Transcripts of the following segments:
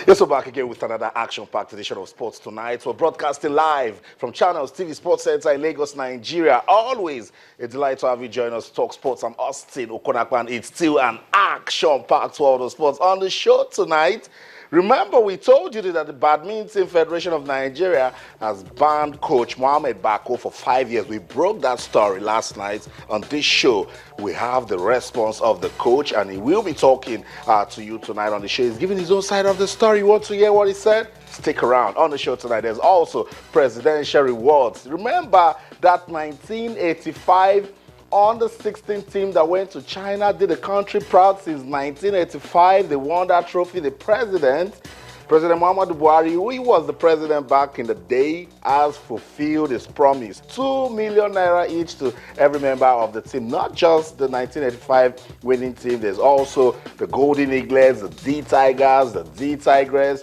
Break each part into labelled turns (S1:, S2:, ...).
S1: Yes, we're back again with another action-packed edition of Sports Tonight. We're broadcasting live from Channels TV Sports Center in Lagos, Nigeria. Always a delight to have you join us to talk sports. I'm Austin Okonakwan. It's still an action-packed world of sports. On the show tonight, remember we told you that the Badminton Federation of Nigeria has banned coach Mohamed Bako for 5 years. We broke that story last night on this show. We have the response of the coach, and he will be talking to you tonight on the show. He's giving his own side of the story. You want to hear what he said? Stick around. On the show tonight, there's also presidential rewards. Remember that 1985 under 16 team that went to China, did the country proud since 1985. They won that trophy. The President Muhammadu Buhari, who was the president back in the day, has fulfilled his promise. 2 million naira each to every member of the team. Not just the 1985 winning team. There's also the Golden Eaglets, the D Tigers, the D Tigress.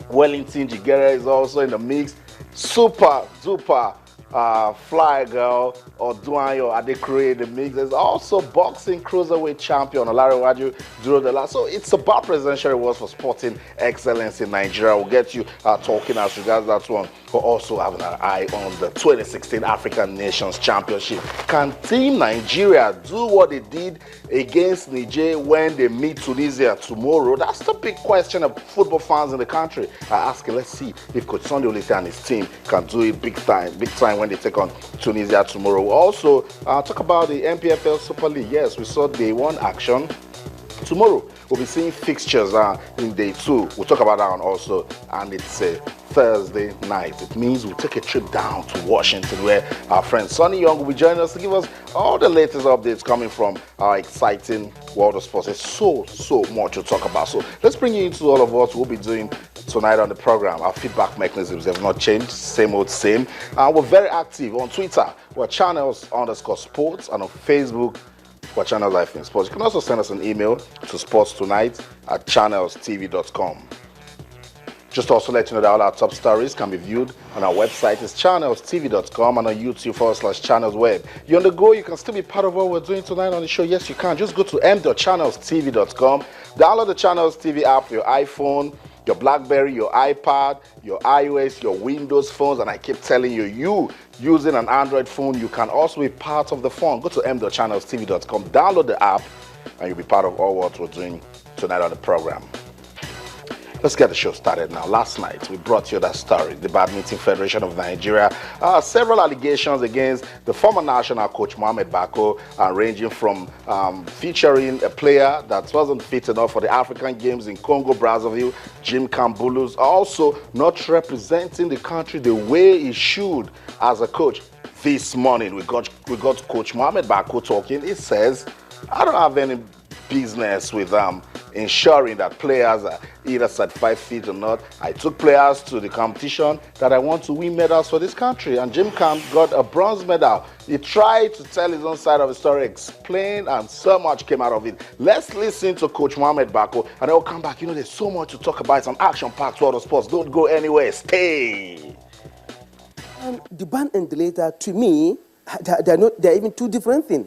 S1: Wellington Jigera is also in the mix. Super duper Fly Girl or Duanyo Adekure in the mix. There's also boxing cruiserweight champion Olarewaju Durodela. So it's about presidential rewards for sporting excellence in Nigeria. We'll get you talking as regards that one. We're also having an eye on the 2016 African Nations Championship. Can Team Nigeria do what they did against Niger when they meet Tunisia tomorrow? That's the big question of football fans in the country are asking. Let's see if Coach Sunday Olise and his team can do it big time when they take on Tunisia tomorrow. We'll also talk about the MPFL Super League. Yes, we saw day one action. Tomorrow, we'll be seeing fixtures in day two. We'll talk about that one also. And it's a Thursday night. It means we'll take a trip down to Washington where our friend Sonny Young will be joining us to give us all the latest updates coming from our exciting world of sports. There's so much to talk about. So let's bring you into all of what we'll be doing tonight on the program. Our feedback mechanisms have not changed. Same old same. We're very active on Twitter. We're channels_sports, and on Facebook, for Channels Life in Sports. You can also send us an email to sportstonight@channelstv.com. Just also let you know that all our top stories can be viewed on our website. It's channelstv.com and on YouTube/channelsweb. You're on the go. You can still be part of what we're doing tonight on the show. Yes, you can. Just go to m.channelstv.com. Download the Channels TV app for your iPhone, your BlackBerry, your iPad, your iOS, your Windows phones, and I keep telling you, using an Android phone, you can also be part of the fun. Go to m.channelstv.com, download the app, and you'll be part of all what we're doing tonight on the program. Let's get the show started now. Last night, we brought you that story. The Badminton Federation of Nigeria, several allegations against the former national coach Mohamed Bako, ranging from featuring a player that wasn't fit enough for the African Games in Congo, Brazzaville, Jim Kambulu's, also not representing the country the way he should as a coach. This morning, we got Coach Mohamed Bako talking. He says, I don't have any business with ensuring that players are either certified fit or not. I took players to the competition that I want to win medals for this country, and Jim Camp got a bronze medal. He tried to tell his own side of the story, explain, and so much came out of it. Let's listen to Coach Mohamed Bako, and I'll come back. There's so much to talk about. It's an action-packed world of sports. Don't go anywhere. Stay.
S2: The ban and the later, to me, they're even two different things.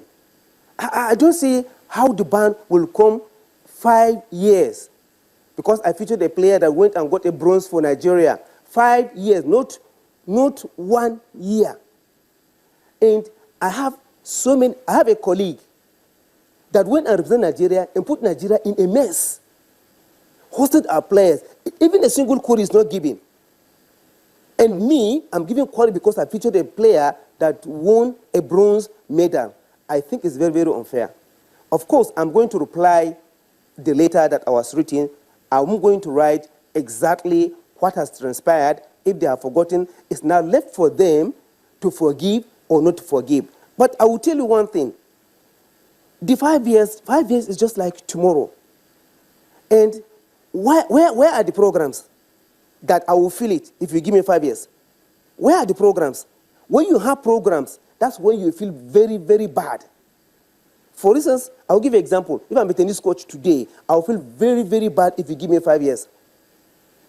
S2: I don't see how the ban will come 5 years, because I featured a player that went and got a bronze for Nigeria. 5 years, not 1 year. And I have a colleague that went and represented Nigeria and put Nigeria in a mess. Hosted our players. Even a single quote is not given. And me, I'm giving quality because I featured a player that won a bronze medal. I think it's very, very unfair. Of course, I'm going to reply the letter that I was writing. I'm going to write exactly what has transpired. If they have forgotten, it's now left for them to forgive or not to forgive. But I will tell you one thing. The 5 years is just like tomorrow. And where are the programs that I will feel it if you give me 5 years? Where are the programs? When you have programs, that's when you feel very, very bad. For instance, I'll give you an example. If I'm a tennis coach today, I'll feel very, very bad if you give me 5 years.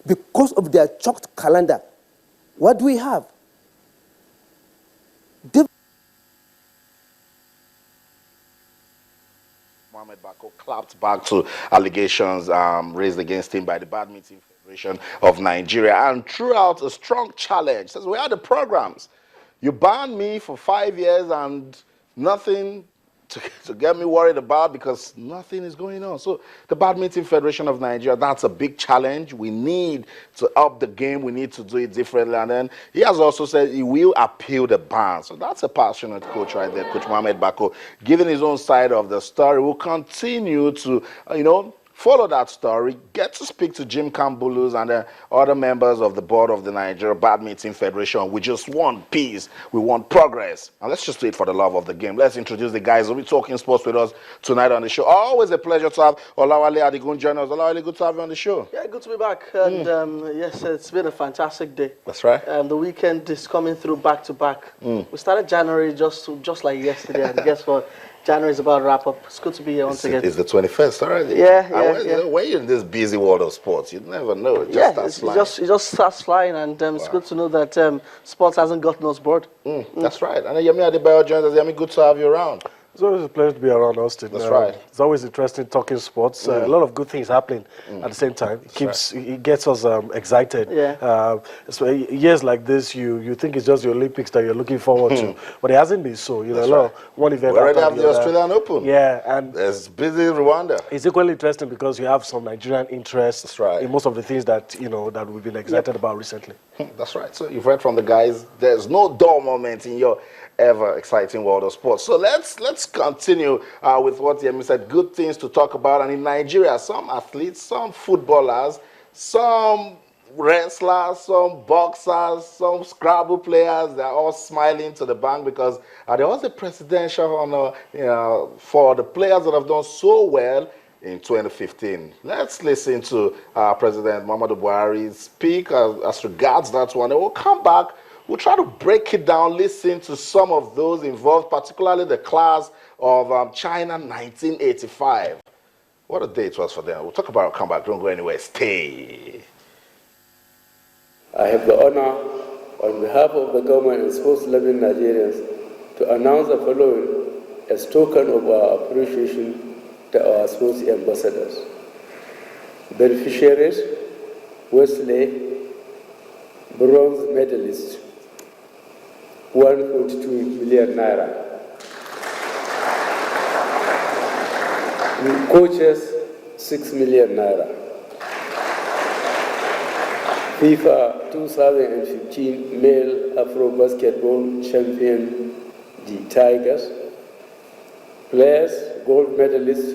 S2: Because of their chalked calendar. What do we have?
S1: Mohamed Bako clapped back to allegations raised against him by the Badminton Federation of Nigeria, and threw out a strong challenge. Says, "We are the programs. You banned me for 5 years and nothing to get me worried about because nothing is going on." So the Badminton Federation of Nigeria, that's a big challenge. We need to up the game. We need to do it differently. And then he has also said he will appeal the ban. So that's a passionate coach right there, Coach Mohamed Bako, giving his own side of the story. We'll continue to, follow that story, get to speak to Jim Kambulus and other members of the board of the Nigeria Badminton Federation. We just want peace. We want progress. And let's just do it for the love of the game. Let's introduce the guys who will be talking sports with us tonight on the show. Always a pleasure to have Olawale Adigun join us. Olawale, good to have you on the show.
S3: Yeah, good to be back. And yes, it's been a fantastic day.
S1: That's right.
S3: The weekend is coming through back to back. We started January just like yesterday, and guess what? January is about to wrap up. It's good to be here once again.
S1: It's the 21st already.
S3: Yeah.
S1: When you're in this busy world of sports, you never know. It
S3: just starts flying, and it's good to know that sports hasn't gotten us bored.
S1: That's right. And Yemi Adebayo joins us. Yemi, good to have you around.
S4: It's always a pleasure to be around, Austin.
S1: That's right.
S4: It's always interesting talking sports. A lot of good things happening at the same time. It gets us excited.
S3: Yeah.
S4: So years like this, you think it's just the Olympics that you're looking forward to, but it hasn't been so.
S1: That's right.
S4: One event.
S1: We already have the Australian Open.
S4: Yeah, and
S1: there's busy Rwanda.
S4: It's equally interesting because you have some Nigerian interest.
S1: That's right.
S4: In most of the things that that we've been excited about recently.
S1: That's right. So you've heard from the guys. There's no dull moment in your ever exciting world of sports. So let's continue with what Yemi said. Good things to talk about. And in Nigeria, some athletes, some footballers, some wrestlers, some boxers, some Scrabble players, they're all smiling to the bank because there was a presidential honor for the players that have done so well in 2015. Let's listen to President Muhammadu Buhari speak as regards that one. And we'll come back. We'll try to break it down, listen to some of those involved, particularly the class of China 1985. What a day it was for them. We'll talk about it, come back, don't go anywhere, stay.
S5: I have the honor, on behalf of the government and sports-loving Nigerians, to announce the following as token of our appreciation to our sports ambassadors. Beneficiaries, Wesley, bronze medalist, 1.2 million naira. Coaches, 6 million naira. FIFA 2015 male Afro basketball champion, the Tigers. Players, gold medalists,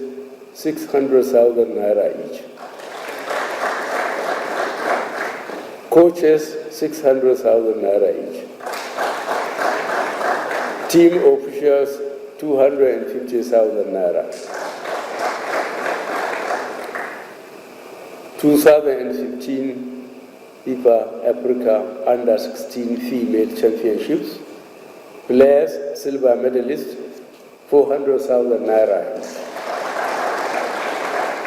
S5: 600,000 naira each. Coaches, 600,000 naira each. Team officials, 250,000 naira. 2015 FIFA Africa Under-16 Female Championships. Players, silver medalists, 400,000 naira each.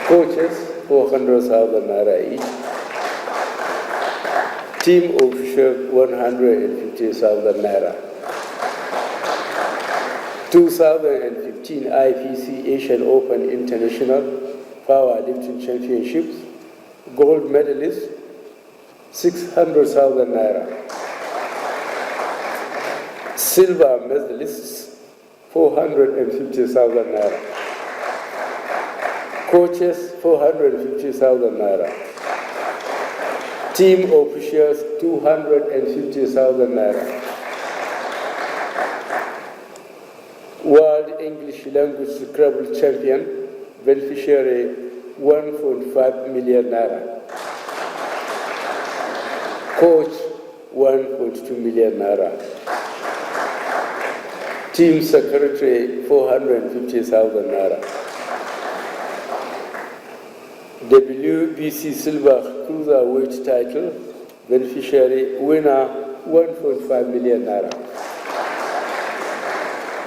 S5: Coaches, 400,000 naira each. Team official, 150,000 naira. 2015 IPC Asian Open International Powerlifting Championships. Gold medalist, 600,000 naira. Silver medalists, 450,000 naira. Coaches, 450,000 naira. Team officials, 250,000 naira. World English Language Scrabble Champion, beneficiary, 1.5 million naira. Coach, 1.2 million naira. Team secretary, 450,000 naira. WBC Silver Cruiserweight title, beneficiary, winner, 1.5 million naira.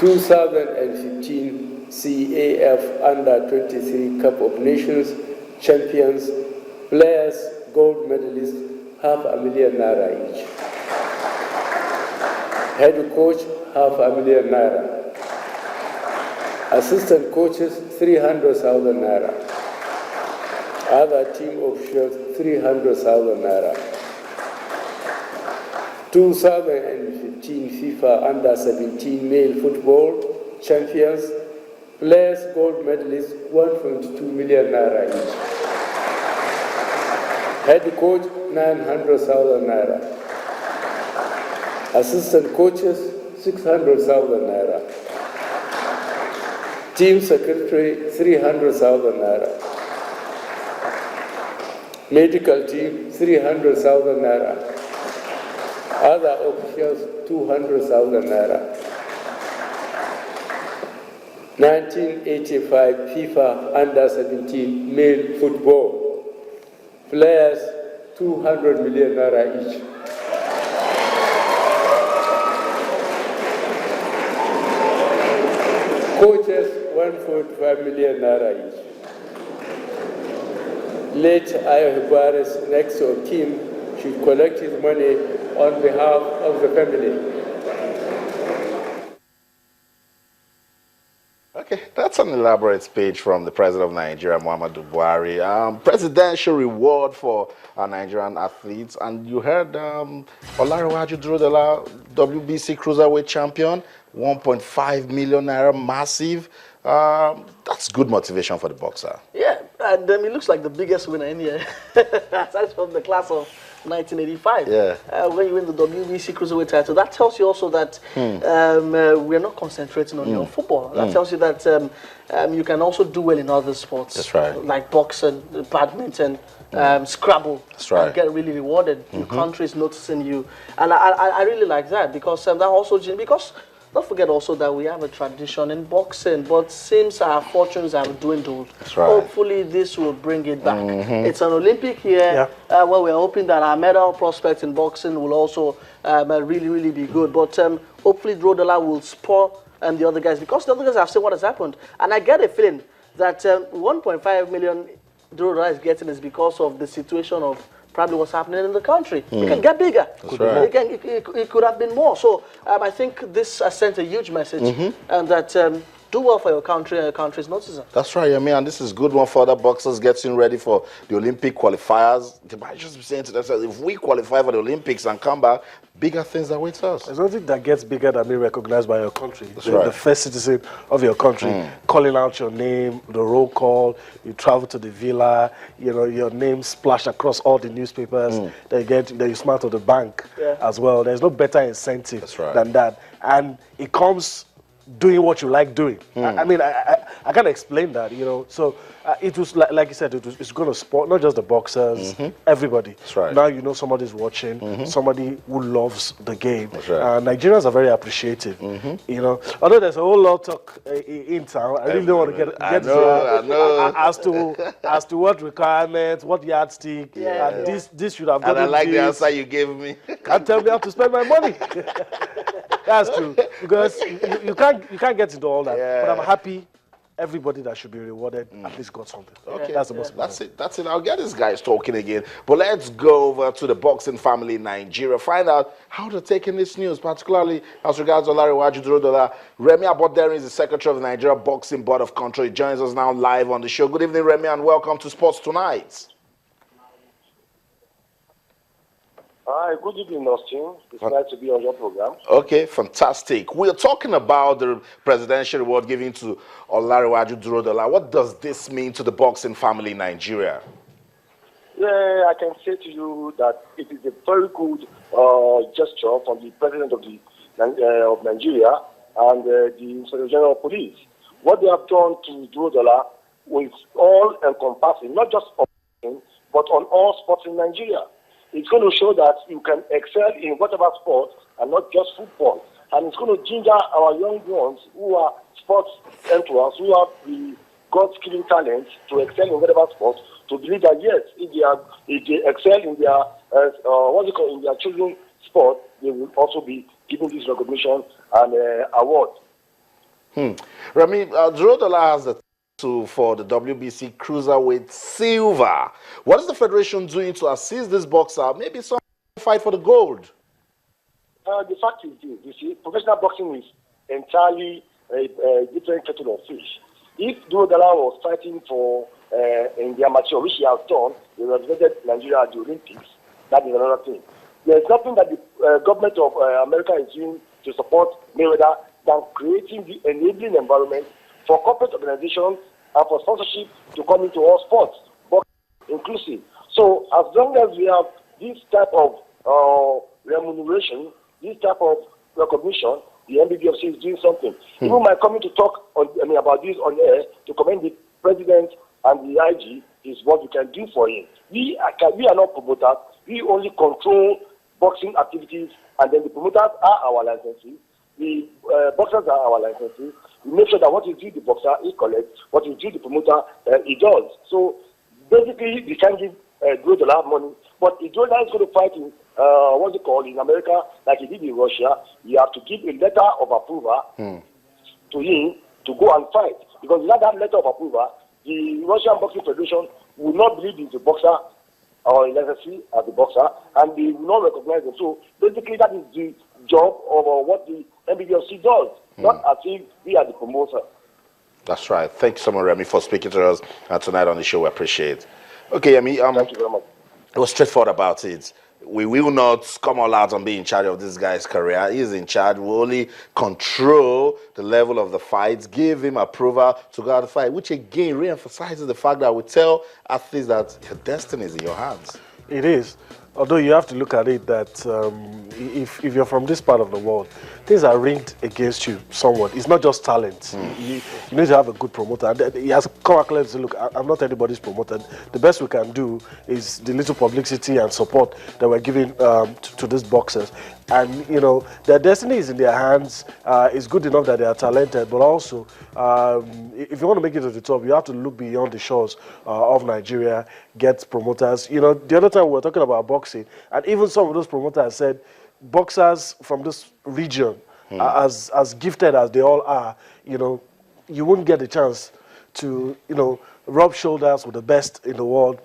S5: 2015 CAF Under-23 Cup of Nations champions, players, gold medalists, 500,000 naira each. Head coach, 500,000 naira. Assistant coaches, 300,000 naira. Other team officials, 300,000 naira. 2015 FIFA Under-17 male football champions, players gold medalists, 1.2 million naira each. Head coach, 900,000 naira. Assistant coaches, 600,000 naira. Team secretary, 300,000 naira. Medical team, 300,000 naira. Other officials, 200,000 naira. 1985 FIFA Under-17 male football. Players, 200 million naira each. Coaches, 1.5 million naira each. Late Buhari's next of kin should collect his money on behalf of the family.
S1: Okay, that's an elaborate speech from the President of Nigeria, Muhammadu Buhari. Presidential reward for our Nigerian athletes. And you heard Olarewaju Durodela, WBC Cruiserweight champion, 1.5 million naira, massive. That's good motivation for the boxer.
S3: Yeah, and it looks like the biggest winner in here, aside from the class of 1985.
S1: Yeah.
S3: When you win the WBC Cruiserweight title, that tells you also that we're not concentrating on your football. That tells you that you can also do well in other sports.
S1: That's right.
S3: Like boxing, badminton, Scrabble.
S1: That's right.
S3: And get really rewarded. Your country is noticing you. And I really like that because that also, because don't forget also that we have a tradition in boxing, but since our fortunes have dwindled,
S1: right.
S3: hopefully this will bring it back. It's an Olympic year where we're hoping that our medal prospects in boxing will also really, really be good. But hopefully Durodela will spur the other guys, because the other guys have seen what has happened. And I get a feeling that 1.5 million Durodela is getting is because of the situation of probably what's happening in the country. It can get bigger.
S1: Right.
S3: It could have been more. So I think this has sent a huge message, and that do well for your country and your country's noticing.
S1: That's right, and this is good one for other boxers getting ready for the Olympic qualifiers. They might just be saying to themselves, if we qualify for the Olympics and come back, bigger things await us.
S4: There's nothing that gets bigger than being recognized by your country.
S1: That's right.
S4: The first citizen of your country, calling out your name, the roll call, you travel to the villa, your name splashed across all the newspapers, then you smile to the bank as well. There's no better incentive than that. And it comes doing what you like doing. I can't explain that, So it was like you said, it's going to support not just the boxers, everybody.
S1: That's right.
S4: Now somebody's watching, somebody who loves the game.
S1: That's right.
S4: Nigerians are very appreciative. Although there's a whole lot of talk in town, I really don't want to get
S1: I know.
S4: as to what requirements, what yardstick, this should have
S1: And
S4: gotten
S1: I like the
S4: this.
S1: answer you gave me.
S4: Can't tell me how to spend my money. That's true, because you can't get into all that. But I'm happy everybody that should be rewarded at least got something.
S1: Okay,
S4: that's the most important.
S1: That's it. I'll get these guys talking again. But let's go over to the boxing family in Nigeria. Find out how they're taking this news, particularly as regards Olarewaju Durodela. Remy Aboderin is the secretary of the Nigeria Boxing Board of Control. He joins us now live on the show. Good evening, Remy, and welcome to Sports Tonight.
S6: Hi, good evening, Austin. It's nice to be on your program.
S1: Okay, fantastic. We are talking about the presidential reward given to Olarewaju Durodela. What does this mean to the boxing family in Nigeria?
S6: Yeah, I can say to you that it is a very good gesture from the president of Nigeria and the Inspector General of Police. What they have done to Durodela was all encompassing, not just on boxing, but on all sports in Nigeria. It's going to show that you can excel in whatever sport and not just football. And it's going to ginger our young ones who are sports entrants, who have the God-given talent to excel in whatever sport, to believe that yes, if they excel in their in their children's sport, they will also be given this recognition and award.
S1: Remy, Durodela has the for the WBC Cruiserweight silver. What is the federation doing to assist this boxer? Maybe some fight for the gold.
S6: The fact is this: you see, professional boxing is entirely a different kettle of fish. If Durodela was fighting for in the amateur, which he has done. He represented Nigeria at the Olympics. That is another thing. There is nothing that the government of America is doing to support Mayweather than creating the enabling environment for corporate organizations and for sponsorship to come into all sports, boxing inclusive. So as long as we have this type of remuneration, this type of recognition, the NBBFC is doing something. Even my coming to talk about this on air to commend the president and the IG is what we can do for him. We are not promoters. We only control boxing activities, and then the promoters are our licensees. The boxers are our licensees. We make sure that what you do the boxer, he collects. What you do the promoter, he does. So basically, we can give growth a lot of money, but if Jordan is going to fight in what's it called in America, like he did in Russia, you have to give a letter of approval to him to go and fight. Because without that letter of approval, the Russian Boxing Federation will not believe in the boxer or in licensee as the boxer, and they will not recognize him. So basically, that is the job of what the NBBFC does, not as if we are the promoter.
S1: That's right. Thank you so much, Remy, for speaking to us tonight on the show. We appreciate it. Okay, Yemi,
S6: Thank you very much.
S1: It was straightforward about it. We will not come all out and be in charge of this guy's career. He's in charge. We only control the level of the fights, give him approval to go out and fight, which again re-emphasizes the fact that we tell athletes that your destiny is in your hands.
S4: It is. Although you have to look at it that if you're from this part of the world, things are rigged against you somewhat. It's not just talent. You need to have a good promoter. He has come across and said, look, I'm not anybody's promoter. The best we can do is the little publicity and support that we're giving to these boxers. And, you know, their destiny is in their hands. It's good enough that they are talented, but also, if you want to make it to the top, you have to look beyond the shores of Nigeria, get promoters. You know, the other time we were talking about boxing, and even some of those promoters said, boxers from this region, as gifted as they all are, you know, you wouldn't get a chance to, you know, rub shoulders with the best in the world.